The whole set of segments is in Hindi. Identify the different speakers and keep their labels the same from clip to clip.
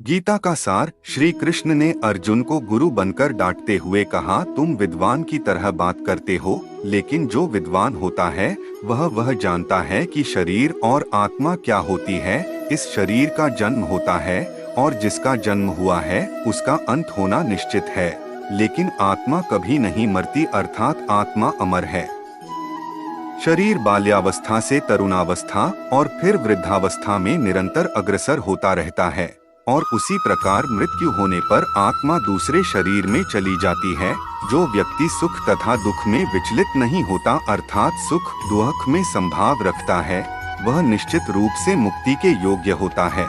Speaker 1: गीता का सार। श्री कृष्ण ने अर्जुन को गुरु बनकर डांटते हुए कहा, तुम विद्वान की तरह बात करते हो, लेकिन जो विद्वान होता है वह जानता है कि शरीर और आत्मा क्या होती है। इस शरीर का जन्म होता है और जिसका जन्म हुआ है उसका अंत होना निश्चित है, लेकिन आत्मा कभी नहीं मरती, अर्थात आत्मा अमर है। शरीर बाल्यावस्था से तरुणावस्था और फिर वृद्धावस्था में निरंतर अग्रसर होता रहता है और उसी प्रकार मृत्यु होने पर आत्मा दूसरे शरीर में चली जाती है। जो व्यक्ति सुख तथा दुख में विचलित नहीं होता, अर्थात सुख दुख में संभाव रखता है, वह निश्चित रूप से मुक्ति के योग्य होता है।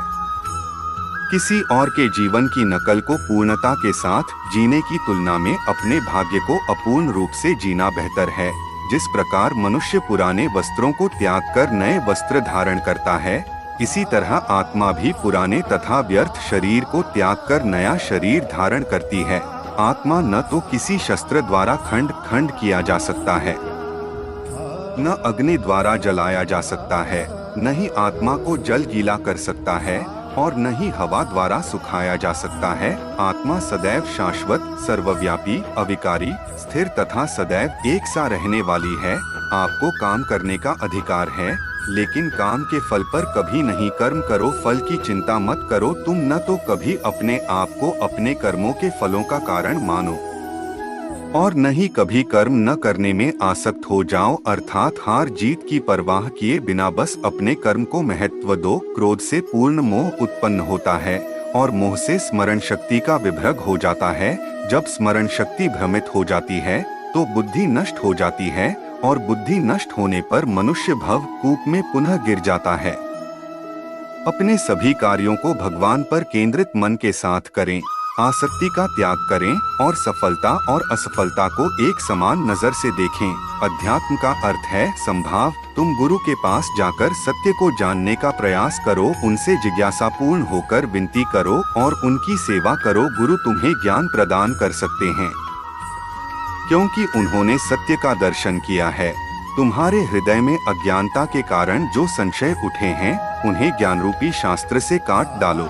Speaker 1: किसी और के जीवन की नकल को पूर्णता के साथ जीने की तुलना में अपने भाग्य को अपूर्ण रूप से जीना बेहतर है। जिस प्रकार मनुष्य पुराने वस्त्रों को त्याग कर नए वस्त्र धारण करता है, इसी तरह आत्मा भी पुराने तथा व्यर्थ शरीर को त्याग कर नया शरीर धारण करती है। आत्मा न तो किसी शस्त्र द्वारा खंड खंड किया जा सकता है, न अग्नि द्वारा जलाया जा सकता है, न ही आत्मा को जल गीला कर सकता है और न ही हवा द्वारा सुखाया जा सकता है। आत्मा सदैव शाश्वत, सर्वव्यापी, अविकारी, स्थिर तथा सदैव एक सा रहने वाली है। आपको काम करने का अधिकार है, लेकिन काम के फल पर कभी नहीं कर्म करो, फल की चिंता मत करो। तुम न तो कभी अपने आप को अपने कर्मों के फलों का कारण मानो और न ही कभी कर्म न करने में आसक्त हो जाओ, अर्थात हार जीत की परवाह किए बिना बस अपने कर्म को महत्व दो। क्रोध से पूर्ण मोह उत्पन्न होता है और मोह से स्मरण शक्ति का विभ्रग हो जाता है। जब स्मरण शक्ति भ्रमित हो जाती है तो बुद्धि नष्ट हो जाती है और बुद्धि नष्ट होने पर मनुष्य भव कूप में पुनः गिर जाता है। अपने सभी कार्यों को भगवान पर केंद्रित मन के साथ करें, आसक्ति का त्याग करें और सफलता और असफलता को एक समान नजर से देखें। अध्यात्म का अर्थ है संभाव। तुम गुरु के पास जाकर सत्य को जानने का प्रयास करो, उनसे जिज्ञासापूर्ण होकर विनती करो और उनकी सेवा करो। गुरु तुम्हें ज्ञान प्रदान कर सकते हैं, क्योंकि उन्होंने सत्य का दर्शन किया है। तुम्हारे हृदय में अज्ञानता के कारण जो संशय उठे हैं, उन्हें ज्ञान रूपी शास्त्र से काट डालो।